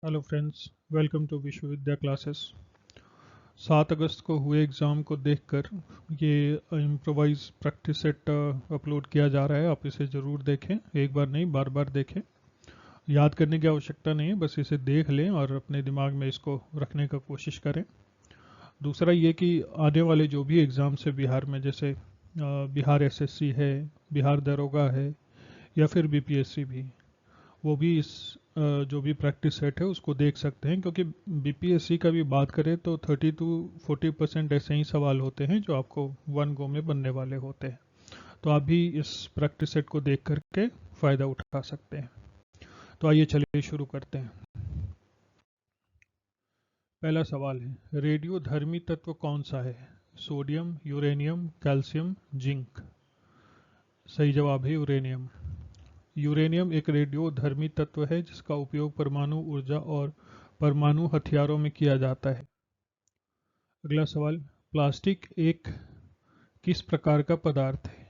Hello friends, welcome to Vishwavidya classes. 7 अगस्त को हुए एग्ज़ाम को देखकर ये इम्प्रोवाइज प्रैक्टिस सेट अपलोड किया जा रहा है। आप इसे ज़रूर देखें, एक बार नहीं बार बार देखें। याद करने की आवश्यकता नहीं है, बस इसे देख लें और अपने दिमाग में इसको रखने का कोशिश करें। दूसरा ये कि आने वाले जो भी एग्ज़ाम्स है बिहार में, जैसे बिहार एसएससी है, बिहार दरोगा है या फिर बीपीएससी भी, वो भी इस जो भी प्रैक्टिस सेट है उसको देख सकते हैं, क्योंकि बीपीएससी का भी बात करें तो 30 to 40% ऐसे ही सवाल होते हैं जो आपको वन गो में बनने वाले होते हैं। तो आप भी इस प्रैक्टिस सेट को देख करके फ़ायदा उठा सकते हैं। तो आइए चलिए शुरू करते हैं। पहला सवाल है, रेडियो धर्मी तत्व कौन सा है? Sodium, uranium, calcium, zinc. सही जवाब है यूरेनियम। यूरेनियम एक रेडियोधर्मी तत्व है जिसका उपयोग परमाणु ऊर्जा और परमाणु हथियारों में किया जाता है। अगला सवाल, प्लास्टिक एक किस प्रकार का पदार्थ है?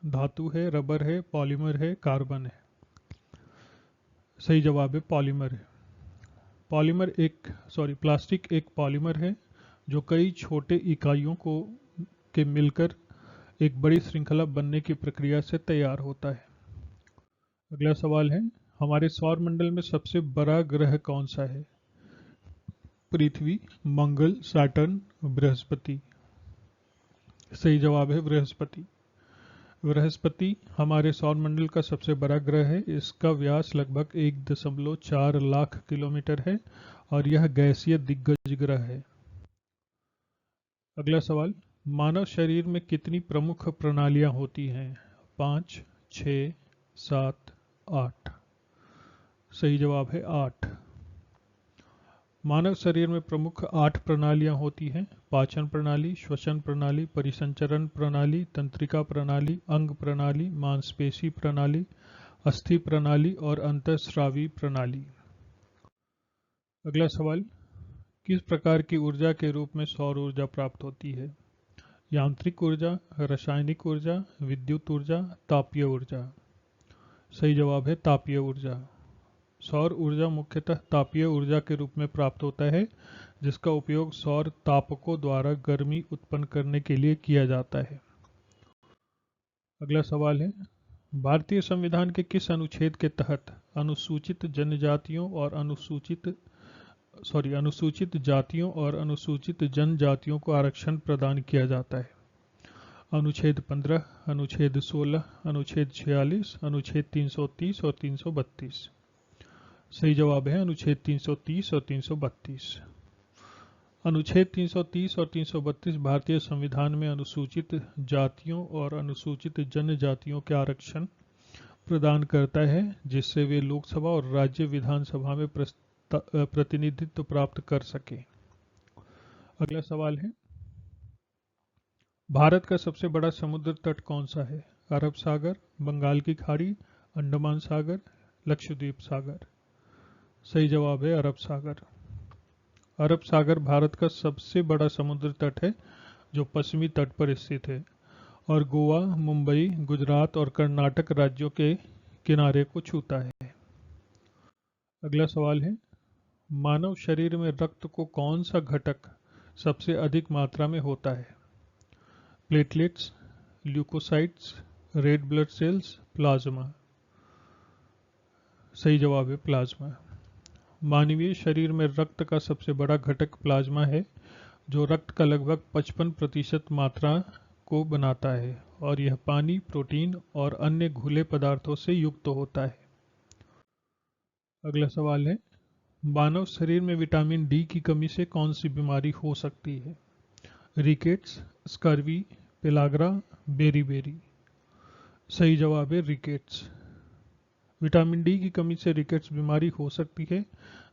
धातु है, रबर है, पॉलीमर है, कार्बन है। सही जवाब है पॉलीमर है। प्लास्टिक एक पॉलीमर है जो कई छोटे इकाइयों को के मिलकर एक बड़ी श्रृंखला बनने की प्रक्रिया से तैयार होता है। अगला सवाल है, हमारे सौर मंडल में सबसे बड़ा ग्रह कौन सा है? पृथ्वी, मंगल, सैटर्न, बृहस्पति। सही जवाब है बृहस्पति। बृहस्पति हमारे सौरमंडल का सबसे बड़ा ग्रह है। इसका व्यास लगभग 1.4 लाख किलोमीटर है और यह गैसीय दिग्गज ग्रह है। अगला सवाल, मानव शरीर में कितनी प्रमुख प्रणालियां होती हैं? 5, 6, 7, 8। सही जवाब है 8। मानव शरीर में प्रमुख 8 प्रणालियां होती हैं: पाचन प्रणाली, श्वसन प्रणाली, परिसंचरण प्रणाली, तंत्रिका प्रणाली, अंग प्रणाली, मांसपेशी प्रणाली, अस्थि प्रणाली और अंतःस्रावी प्रणाली। अगला सवाल, किस प्रकार की ऊर्जा के रूप में सौर ऊर्जा प्राप्त होती है? यांत्रिक ऊर्जा, रासायनिक ऊर्जा, विद्युत ऊर्जा, तापीय ऊर्जा। सही जवाब है तापीय ऊर्जा। सौर ऊर्जा मुख्यतः तापीय ऊर्जा के रूप में प्राप्त होता है, जिसका उपयोग सौर तापकों द्वारा गर्मी उत्पन्न करने के लिए किया जाता है। अगला सवाल है, भारतीय संविधान के किस अनुच्छेद के तहत अनुसूचित जनजातियों और अनुसूचित जातियों और अनुसूचित जनजातियों को आरक्षण प्रदान किया जाता है? अनुच्छेद 15, अनुच्छेद 16, अनुच्छेद 46, अनुच्छेद 330 और 332। सही जवाब है अनुच्छेद 330 और 332। अनुच्छेद 330 और 332 भारतीय संविधान में अनुसूचित जातियों और अनुसूचित जनजातियों के आरक्षण प्रदान करता है, जिससे वे लोकसभा और राज्य विधानसभा में प्रतिनिधित्व प्राप्त कर सके। अगला सवाल है, भारत का सबसे बड़ा समुद्र तट कौन सा है? अरब सागर, बंगाल की खाड़ी, अंडमान सागर, लक्षद्वीप सागर। सही जवाब है अरब सागर। अरब सागर भारत का सबसे बड़ा समुद्र तट है जो पश्चिमी तट पर स्थित है और गोवा, मुंबई, गुजरात और कर्नाटक राज्यों के किनारे को छूता है। अगला सवाल है, मानव शरीर में रक्त को कौन सा घटक सबसे अधिक मात्रा में होता है? Platelets, leucocytes, red blood cells, plasma. सही जवाब है प्लाज्मा। मानवीय शरीर में रक्त का सबसे बड़ा घटक प्लाज्मा है, जो रक्त का लगभग 55% मात्रा को बनाता है और यह पानी, प्रोटीन और अन्य घुले पदार्थों से युक्त होता है। अगला सवाल है, मानव शरीर में विटामिन डी की कमी से कौन सी बीमारी हो सकती है? Rickets, scurvy, pellagra, beriberi. सही जवाब है रिकेट्स। विटामिन डी की कमी से रिकेट्स बीमारी हो सकती है,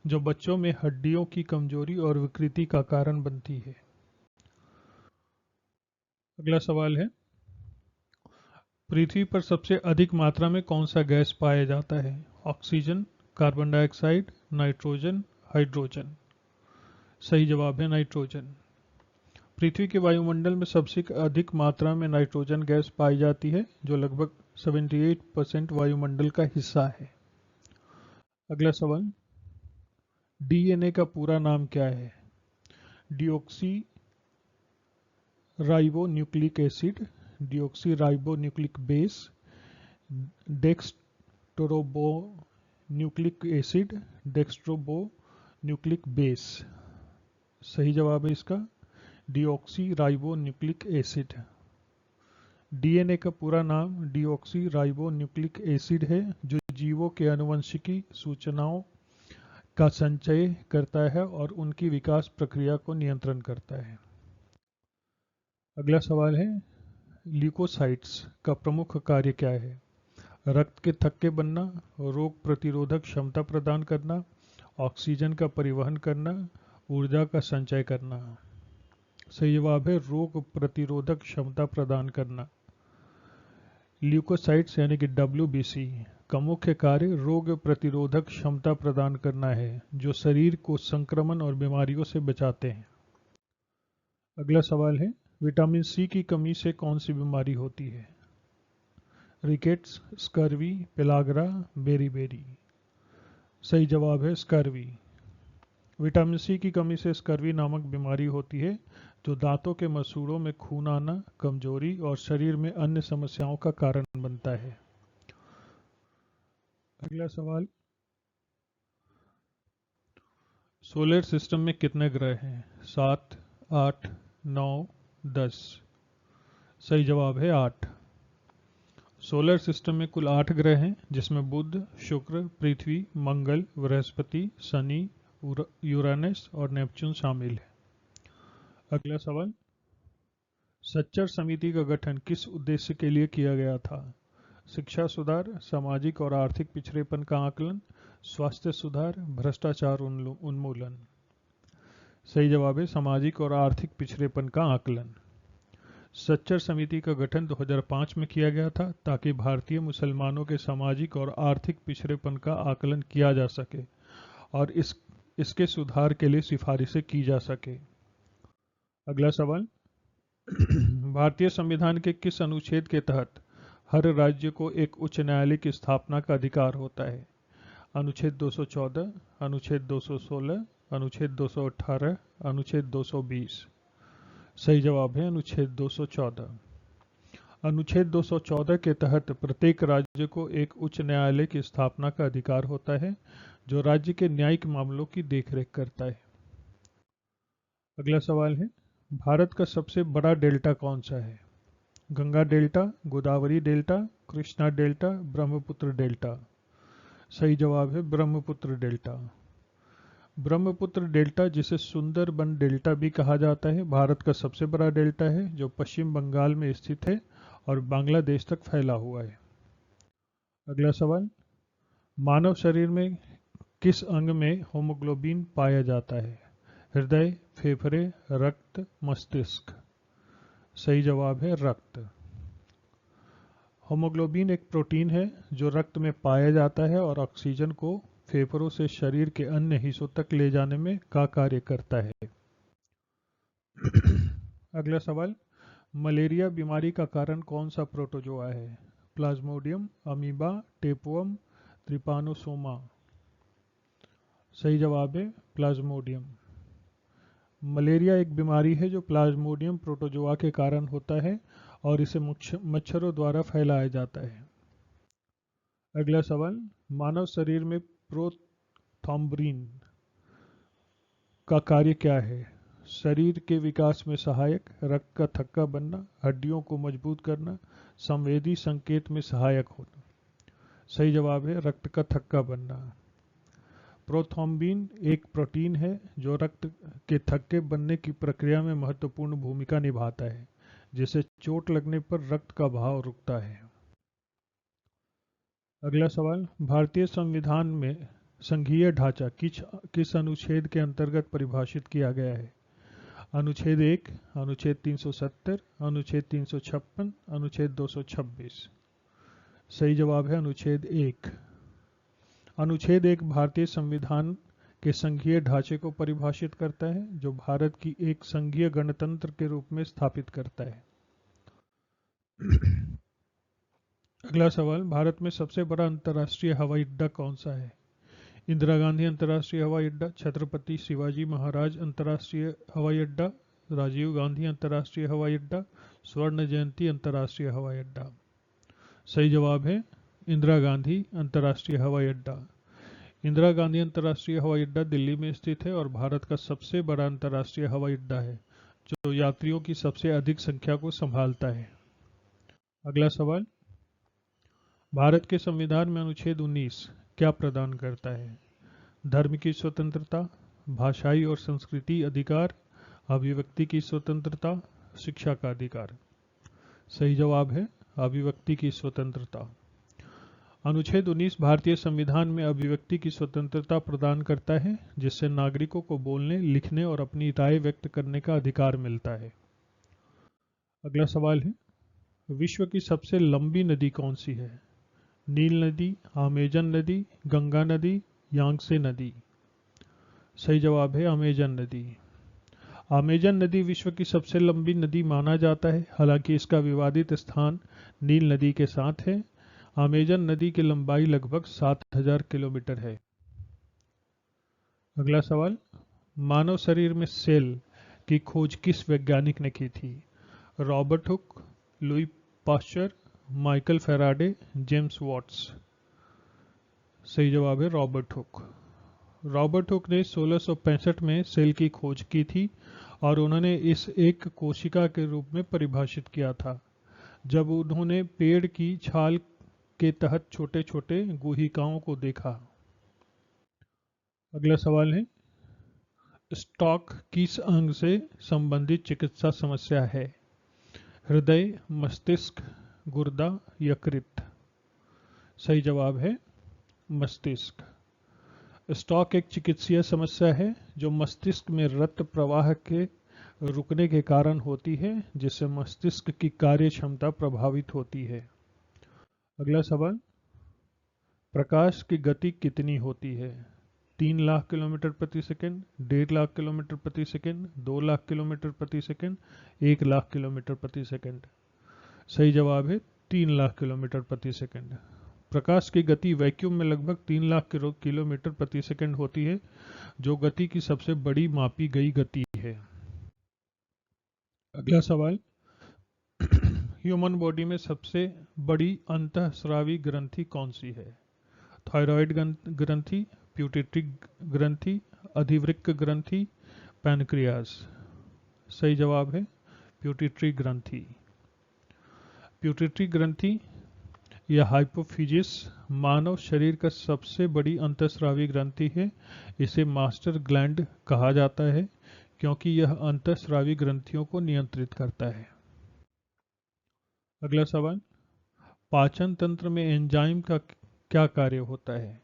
जो बच्चों में हड्डियों की कमजोरी और विकृति का कारण बनती है। अगला सवाल है, पृथ्वी पर सबसे अधिक मात्रा में कौन सा गैस पाया जाता है? Oxygen, carbon dioxide, nitrogen, hydrogen. सही जवाब है नाइट्रोजन। पृथ्वी के वायुमंडल में सबसे अधिक मात्रा में नाइट्रोजन गैस पाई जाती है, जो लगभग 78% वायुमंडल का हिस्सा है। अगला सवाल, डीएनए का पूरा नाम क्या है? Deoxyribonucleic acid, deoxyribonucleic base, डेक्स्ट्रोबो न्यूक्लिक एसिड, डेक्स्ट्रोबो न्यूक्लिक बेस। सही जवाब है इसका deoxyribonucleic acid. DNA का पूरा नाम डिऑक्सी राइबो न्यूक्लिक एसिड है, जो जीवों के आनुवंशिकी सूचनाओं का संचय करता है और उनकी विकास प्रक्रिया को नियंत्रण करता है। अगला सवाल है, ल्यूकोसाइट्स का प्रमुख कार्य क्या है? रक्त के थक्के बनना, रोग प्रतिरोधक क्षमता प्रदान करना, ऑक्सीजन का परिवहन करना, ऊर्जा का संचय करना। सही जवाब है रोग प्रतिरोधक क्षमता प्रदान करना। ल्यूकोसाइट्स यानी कि WBC का मुख्य कार्य रोग प्रतिरोधक क्षमता प्रदान करना है, जो शरीर को संक्रमण और बीमारियों से बचाते हैं। अगला सवाल है, विटामिन सी की कमी से कौन सी बीमारी होती है? Rickets, scurvy, pellagra, beriberi. सही जवाब है स्कर्वी। विटामिन सी की कमी से स्कर्वी नामक बीमारी होती है, जो दांतों के मसूड़ों में खून आना, कमजोरी और शरीर में अन्य समस्याओं का कारण बनता है। अगला सवाल, सोलर सिस्टम में कितने ग्रह हैं? 7, 8, 9, 10। सही जवाब है 8। सोलर सिस्टम में कुल 8 ग्रह हैं, जिसमें बुध, शुक्र, पृथ्वी, मंगल, बृहस्पति, शनि, यूरेनस और नेपच्यून शामिल है। अगला सवाल, सच्चर समिति का गठन किस उद्देश्य के लिए किया गया था? शिक्षा सुधार, सामाजिक और आर्थिक पिछड़ेपन का आकलन, स्वास्थ्य सुधार, भ्रष्टाचार उन्मूलन। सही जवाब है सामाजिक और आर्थिक पिछड़ेपन का आकलन। सच्चर समिति का गठन 2005 में किया गया था, ताकि भारतीय मुसलमानों के सामाजिक और आर्थिक पिछड़ेपन का आकलन किया जा सके और इसके सुधार के लिए सिफारिशें की जा सके। अगला सवाल, भारतीय संविधान के किस अनुच्छेद के तहत हर राज्य को एक उच्च न्यायालय की स्थापना का अधिकार होता है? अनुच्छेद 214, अनुच्छेद 216, अनुच्छेद 218, अनुच्छेद 220। सही जवाब है अनुच्छेद 214। अनुच्छेद 214 के तहत प्रत्येक राज्य को एक उच्च न्यायालय की स्थापना का अधिकार होता है, जो राज्य के न्यायिक मामलों की देखरेख करता है। अगला सवाल है, भारत का सबसे बड़ा डेल्टा कौन सा है? Ganga delta, Godavari delta, Krishna delta, Brahmaputra delta. सही जवाब है ब्रह्मपुत्र डेल्टा। ब्रह्मपुत्र डेल्टा, जिसे सुंदरबन डेल्टा भी कहा जाता है, भारत का सबसे बड़ा डेल्टा है, जो पश्चिम बंगाल में स्थित है और बांग्लादेश तक फैला हुआ है। अगला सवाल, मानव शरीर में किस अंग में होमोग्लोबिन पाया जाता है? हृदय, फेफड़े, रक्त, मस्तिष्क। सही जवाब है रक्त। होमोग्लोबिन एक प्रोटीन है जो रक्त में पाया जाता है और ऑक्सीजन को फेफड़ों से शरीर के अन्य हिस्सों तक ले जाने में का कार्य करता है। अगला सवाल, मलेरिया बीमारी का कारण कौन सा प्रोटोजोआ है? प्लाज्मोडियम, अमीबा, टेपुअम, ट्रिपानोसोमा। सही जवाब है प्लाज्मोडियम। मलेरिया एक बीमारी है जो प्लाज्मोडियम प्रोटोजोआ के कारण होता है और इसे मच्छरों द्वारा फैलाया जाता है। अगला सवाल, मानव शरीर में प्रोथ्रोम्बिन का कार्य क्या है? शरीर के विकास में सहायक, रक्त का थक्का बनना, हड्डियों को मजबूत करना, संवेदी संकेत में सहायक होना। सही जवाब है रक्त का थक्का बनना। प्रोथ्रोम्बिन एक प्रोटीन है जो रक्त के थक्के बनने की प्रक्रिया में महत्वपूर्ण भूमिका निभाता है, जिससे चोट लगने पर रक्त का बहाव रुकता है। अगला सवाल, भारतीय संविधान में संघीय ढांचा किस अनुच्छेद के अंतर्गत परिभाषित किया गया है? अनुच्छेद 1, अनुच्छेद 370, अनुच्छेद 356, अनुच्छेद 226। सही जवाब है अनुच्छेद 1। अनुच्छेद 1 भारतीय संविधान के संघीय ढांचे को परिभाषित करता है, जो भारत की एक संघीय गणतंत्र के रूप में स्थापित करता है। अगला सवाल, भारत में सबसे बड़ा अंतर्राष्ट्रीय हवाई अड्डा कौन सा है? इंदिरा गांधी अंतर्राष्ट्रीय हवाई अड्डा, छत्रपति शिवाजी महाराज अंतर्राष्ट्रीय हवाई अड्डा, राजीव गांधी अंतर्राष्ट्रीय हवाई अड्डा, स्वर्ण जयंती अंतर्राष्ट्रीय हवाई अड्डा। सही जवाब है इंदिरा गांधी अंतर्राष्ट्रीय हवाई अड्डा। इंदिरा गांधी अंतर्राष्ट्रीय हवाई अड्डा दिल्ली में स्थित है और भारत का सबसे बड़ा अंतर्राष्ट्रीय हवाई अड्डा है, जो यात्रियों की सबसे अधिक संख्या को संभालता है। अगला सवाल, भारत के संविधान में अनुच्छेद 19 क्या प्रदान करता है? धर्म की स्वतंत्रता, भाषाई और संस्कृति अधिकार, अभिव्यक्ति की स्वतंत्रता, शिक्षा का अधिकार। सही जवाब है अभिव्यक्ति की स्वतंत्रता। अनुच्छेद 19 भारतीय संविधान में अभिव्यक्ति की स्वतंत्रता प्रदान करता है, जिससे नागरिकों को बोलने, लिखने और अपनी राय व्यक्त करने का अधिकार मिलता है। अगला सवाल है, विश्व की सबसे लंबी नदी कौन सी है? नील नदी, अमेजन नदी, गंगा नदी, यांगसे नदी। सही जवाब है अमेजन नदी। अमेजन नदी विश्व की सबसे लंबी नदी माना जाता है, हालांकि इसका विवादित स्थान नील नदी के साथ है। अमेजन नदी की लंबाई लगभग 7000 किलोमीटर है। अगला सवाल, मानव शरीर में सेल की खोज किस वैज्ञानिक ने की थी? Robert Hooke, Louis Pasteur, Michael Faraday, James Watts. सही जवाब है रॉबर्ट हुक। रॉबर्ट हुक ने 1665 में सेल की खोज की थी और उन्होंने इस एक कोशिका के रूप में परिभाषित किया था, जब उन्होंने पेड़ की छाल के तहत छोटे छोटे गुहिकाओं को देखा। अगला सवाल है, स्टॉक किस अंग से संबंधित चिकित्सा समस्या है? हृदय, मस्तिष्क, गुर्दा, यकृत। सही जवाब है मस्तिष्क। स्टॉक एक चिकित्सीय समस्या है जो मस्तिष्क में रक्त प्रवाह के रुकने के कारण होती है, जिससे मस्तिष्क की कार्य क्षमता प्रभावित होती है। अगला सवाल, प्रकाश की गति कितनी होती है? 3 लाख किलोमीटर प्रति सेकंड, 1.5 लाख किलोमीटर प्रति सेकंड, 2 लाख किलोमीटर प्रति सेकंड, 1 लाख किलोमीटर प्रति सेकंड। सही जवाब है 3 लाख किलोमीटर प्रति सेकंड। प्रकाश की गति वैक्यूम में लगभग 3 लाख किलोमीटर प्रति सेकंड होती है, जो गति की सबसे बड़ी मापी गई गति है। अगला सवाल, ह्यूमन बॉडी में सबसे बड़ी अंतःस्रावी ग्रंथि कौन सी है? थायराइड ग्रंथि, प्यूटिट्री ग्रंथि, अधिवृक्क ग्रंथि, पैनक्रियास। सही जवाब है प्यूटिट्री ग्रंथि। प्यूटिट्री ग्रंथि या हाइपोफिजिस मानव शरीर का सबसे बड़ी अंतःस्रावी ग्रंथि है। इसे मास्टर ग्लैंड कहा जाता है क्योंकि यह अंतःस्रावी ग्रंथियों को नियंत्रित करता है। अगला सवाल, पाचन तंत्र में एंजाइम का क्या कार्य होता है?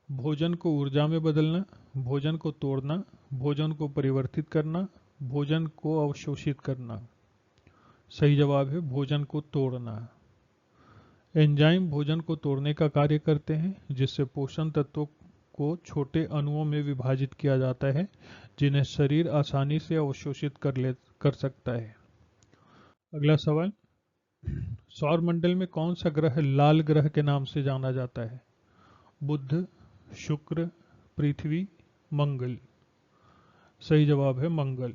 भोजन को ऊर्जा में बदलना, भोजन को तोड़ना, भोजन को परिवर्तित करना, भोजन को अवशोषित करना। सही जवाब है भोजन को तोड़ना। एंजाइम भोजन को तोड़ने का कार्य करते हैं, जिससे पोषण तत्वों को छोटे अणुओं में विभाजित किया जाता है, जिन्हें शरीर आसानी से अवशोषित कर सकता है। अगला सवाल, सौर मंडल में कौन सा ग्रह लाल ग्रह के नाम से जाना जाता है? बुध, शुक्र, पृथ्वी, मंगल। सही जवाब है मंगल।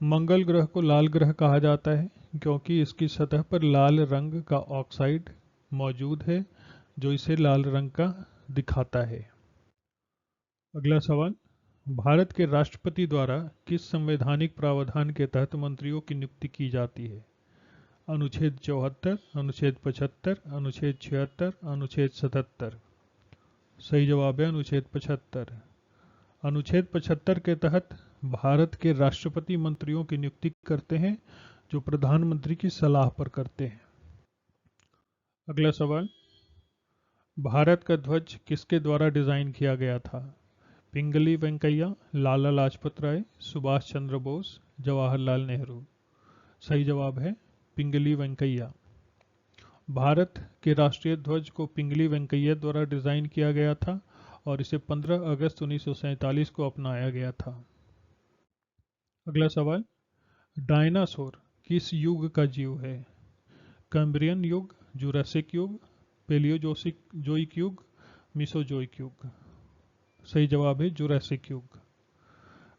मंगल ग्रह को लाल ग्रह कहा जाता है क्योंकि इसकी सतह पर लाल रंग का ऑक्साइड मौजूद है, जो इसे लाल रंग का दिखाता है। अगला सवाल, भारत के राष्ट्रपति द्वारा किस संवैधानिक प्रावधान के तहत मंत्रियों की नियुक्ति की जाती है? अनुच्छेद 74, अनुच्छेद 75, अनुच्छेद 76, अनुच्छेद 77। सही जवाब है अनुच्छेद 75। अनुच्छेद 75 के तहत भारत के राष्ट्रपति मंत्रियों की नियुक्ति करते हैं, जो प्रधानमंत्री की सलाह पर करते हैं। अगला सवाल, भारत का ध्वज किसके द्वारा डिजाइन किया गया था? पिंगली वेंकैया, लाला लाजपत राय, सुभाष चंद्र बोस, जवाहरलाल नेहरू। सही जवाब है पिंगली वेंकैया। भारत के राष्ट्रीय ध्वज को पिंगली वेंकैया द्वारा डिजाइन किया गया था और इसे 15 अगस्त 1947 को अपनाया गया था। अगला सवाल, डायनासोर किस युग का जीव है? कैम्ब्रियन युग, जुरासिक युग, पेलियोजोइक युग, मिसोजोइक युग। सही जवाब है जुरासिक युग।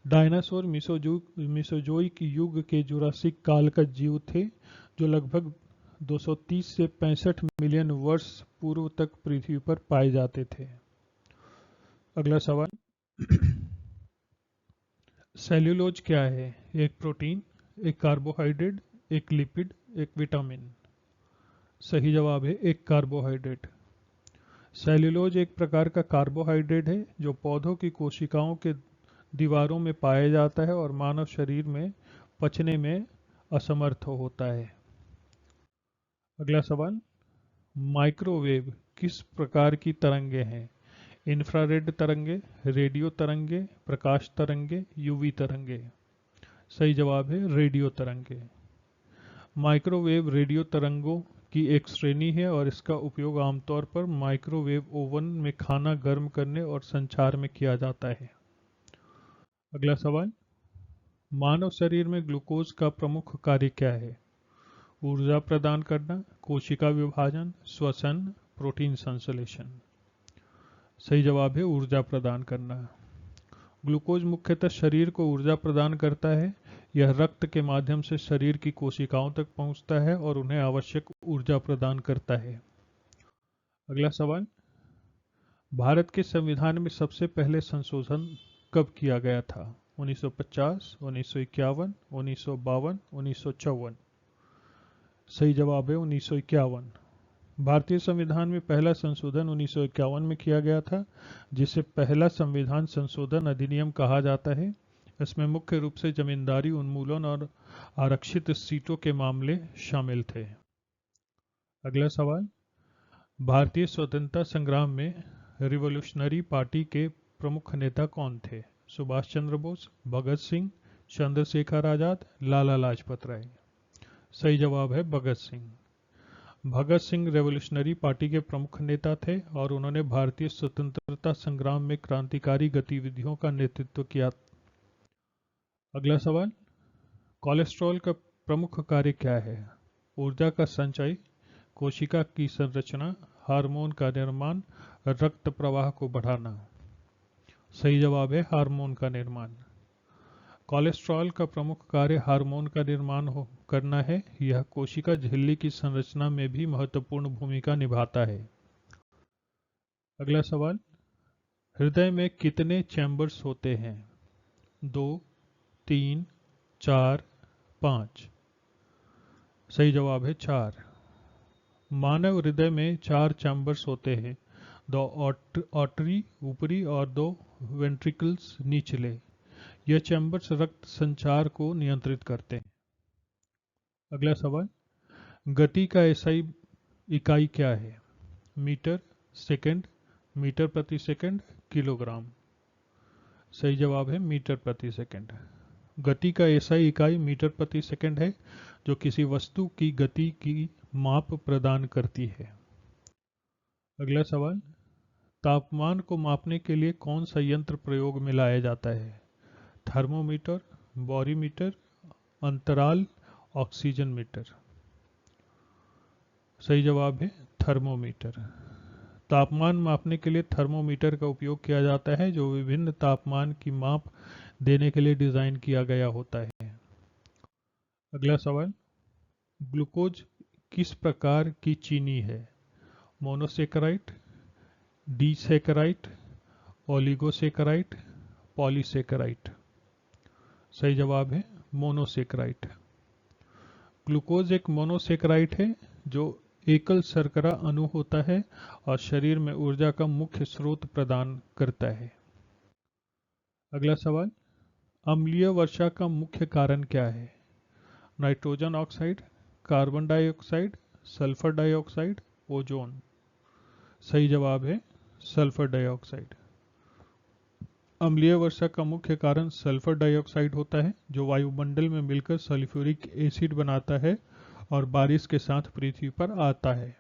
डायनासोर मिसोजोइक युग के जुरासिक काल का जीव थे, जो लगभग 230 से 65 मिलियन वर्ष पूर्व तक पृथ्वी पर पाए जाते थे। अगला सवाल, सेल्यूलोज क्या है? एक प्रोटीन, एक कार्बोहाइड्रेट, एक लिपिड, एक विटामिन। सही जवाब है एक कार्बोहाइड्रेट। सेल्यूलोज एक प्रकार का कार्बोहाइड्रेट है जो पौधों की कोशिकाओं के दीवारों में पाया जाता है और मानव शरीर में पचने में असमर्थ होता है। अगला सवाल, माइक्रोवेव किस प्रकार की तरंगे हैं? इंफ्रारेड तरंगे, रेडियो तरंगे, प्रकाश तरंगे, यूवी तरंगे। सही जवाब है रेडियो तरंगे। माइक्रोवेव रेडियो तरंगों की एक श्रेणी है और इसका उपयोग आमतौर पर माइक्रोवेव ओवन में खाना गर्म करने और संचार में किया जाता है। अगला सवाल, मानव शरीर में ग्लूकोज का प्रमुख कार्य क्या है? ऊर्जा प्रदान करना, कोशिका विभाजन, श्वसन, प्रोटीन संश्लेषण। सही जवाब है ऊर्जा प्रदान करना। ग्लूकोज मुख्यतः शरीर को ऊर्जा प्रदान करता है। यह रक्त के माध्यम से शरीर की कोशिकाओं तक पहुंचता है और उन्हें आवश्यक ऊर्जा प्रदान करता है। अगला सवाल, भारत के संविधान में सबसे पहले संशोधन कब किया गया था? 1950, 1951, 1952, 1954। सही जवाब है 1951। भारतीय संविधान में पहला संशोधन 1951 में किया गया था, जिसे पहला संविधान संशोधन अधिनियम कहा जाता है। इसमें मुख्य रूप से जमींदारी उन्मूलन और आरक्षित सीटों के मामले शामिल थे। अगला सवाल, भारतीय स्वतंत्रता संग्राम में रिवॉल्यूशनरी पार्टी के प्रमुख नेता कौन थे? सुभाष चंद्र बोस, भगत सिंह, चंद्रशेखर आजाद, लाला लाजपत राय। सही जवाब है भगत सिंह। भगत सिंह रेवोल्यूशनरी पार्टी के प्रमुख नेता थे और उन्होंने भारतीय स्वतंत्रता संग्राम में क्रांतिकारी गतिविधियों का नेतृत्व किया। अगला सवाल, कोलेस्ट्रॉल का प्रमुख कार्य क्या है? ऊर्जा का संचय, कोशिका की संरचना, हार्मोन का निर्माण, रक्त प्रवाह को बढ़ाना। सही जवाब है हार्मोन का निर्माण। कोलेस्ट्रॉल का प्रमुख कार्य हार्मोन का निर्माण करना है। यह कोशिका झिल्ली की संरचना में भी महत्वपूर्ण भूमिका निभाता है। अगला सवाल, हृदय में कितने चैम्बर्स होते हैं? 2, 3, 4, 5। सही जवाब है 4। मानव हृदय में 4 चैम्बर्स होते हैं, 2 ऑटरी ऊपरी और 2 वेंट्रिकल्स निचले। यह चैम्बर्स रक्त संचार को नियंत्रित करते हैं। अगला सवाल, गति का एसआई इकाई क्या है? मीटर, सेकंड, मीटर प्रति सेकंड, किलोग्राम। सही जवाब है मीटर प्रति सेकंड। गति का एसआई इकाई मीटर प्रति सेकंड है, जो किसी वस्तु की गति की माप प्रदान करती है। अगला सवाल, तापमान को मापने के लिए कौन सा यंत्र प्रयोग में लाया जाता है? थर्मोमीटर, बोरीमीटर, अंतराल, ऑक्सीजन मीटर। सही जवाब है थर्मोमीटर। तापमान मापने के लिए थर्मोमीटर का उपयोग किया जाता है, जो विभिन्न तापमान की माप देने के लिए डिजाइन किया गया होता है। अगला सवाल, ग्लूकोज किस प्रकार की चीनी है? Monosaccharide, disaccharide, oligosaccharide, polysaccharide. सही जवाब है मोनोसेकेराइड। ग्लूकोज एक मोनोसेकेराइड है जो एकल शर्करा अणु होता है और शरीर में ऊर्जा का मुख्य स्रोत प्रदान करता है। अगला सवाल, अम्लीय वर्षा का मुख्य कारण क्या है? Nitrogen oxide, carbon dioxide, sulphur dioxide, ozone. सही जवाब है सल्फर डाइऑक्साइड। अम्लीय वर्षा का मुख्य कारण सल्फर डाइऑक्साइड होता है, जो वायुमंडल में मिलकर सल्फ्यूरिक एसिड बनाता है और बारिश के साथ पृथ्वी पर आता है।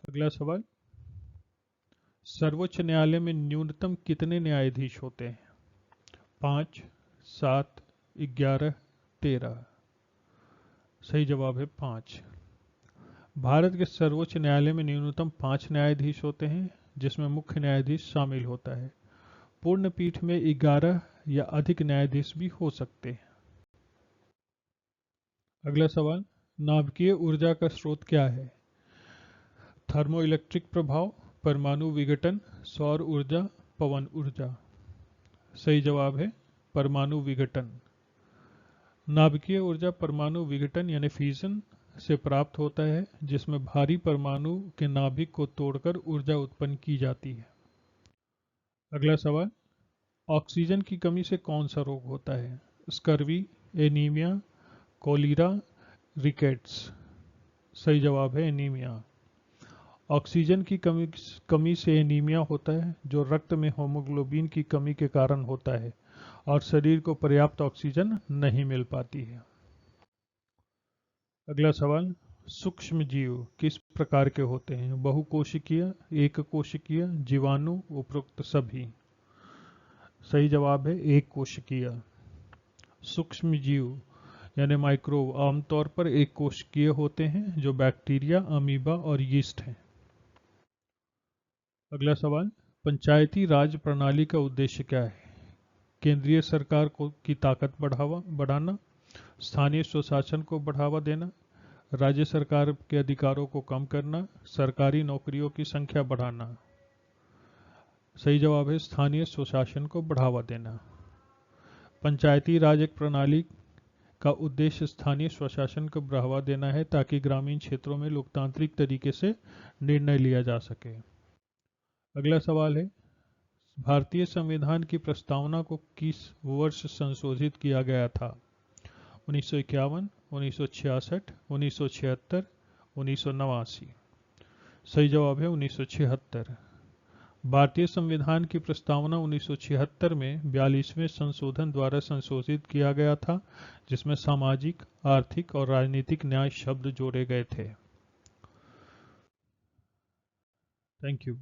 अगला सवाल, सर्वोच्च न्यायालय में न्यूनतम कितने न्यायाधीश होते हैं? 5, 7, 11, 13। सही जवाब है 5। भारत के सर्वोच्च न्यायालय में न्यूनतम 5 न्यायाधीश होते हैं, जिसमें मुख्य न्यायाधीश शामिल होता है। पूर्ण पीठ में 11 या अधिक न्यायाधीश भी हो सकते हैं। अगला सवाल, नाभिकीय ऊर्जा का स्रोत क्या है? थर्मोइलेक्ट्रिक प्रभाव, परमाणु विघटन, सौर ऊर्जा, पवन ऊर्जा। सही जवाब है परमाणु विघटन। नाभिकीय ऊर्जा परमाणु विघटन यानी फ्यूजन से प्राप्त होता है, जिसमें भारी परमाणु के नाभिक को तोड़कर ऊर्जा उत्पन्न की जाती है। अगला सवाल, ऑक्सीजन की कमी से कौन सा रोग होता है? Scurvy, anaemia, cholera, rickets. सही जवाब है एनीमिया। ऑक्सीजन की कमी से एनीमिया होता है, जो रक्त में हीमोग्लोबिन की कमी के कारण होता है और शरीर को पर्याप्त ऑक्सीजन नहीं मिल पाती है। अगला सवाल, सूक्ष्म जीव किस प्रकार के होते हैं? बहुकोशिकीय, एक कोशिकीय, जीवाणु, उपरोक्त सभी। सही जवाब है एक कोशिकीय। सूक्ष्म जीव यानी माइक्रोब आमतौर पर एक कोशिकीय होते हैं, जो बैक्टीरिया, अमीबा और यीस्ट हैं। अगला सवाल, पंचायती राज प्रणाली का उद्देश्य क्या है? केंद्रीय सरकार की ताकत बढ़ाना, स्थानीय स्वशासन को बढ़ावा देना, राज्य सरकार के अधिकारों को कम करना, सरकारी नौकरियों की संख्या बढ़ाना। सही जवाब है स्थानीय स्वशासन को बढ़ावा देना। पंचायती राज एक प्रणाली का उद्देश्य स्थानीय स्वशासन को बढ़ावा देना है, ताकि ग्रामीण क्षेत्रों में लोकतांत्रिक तरीके से निर्णय लिया जा सके। अगला सवाल है, भारतीय संविधान की प्रस्तावना को किस वर्ष संशोधित किया गया था? 1951, 1966, 1976, 1989। सही जवाब है 1976। भारतीय संविधान की प्रस्तावना 1976 में 42वें संशोधन द्वारा संशोधित किया गया था, जिसमें सामाजिक, आर्थिक और राजनीतिक न्याय शब्द जोड़े गए थे। Thank you.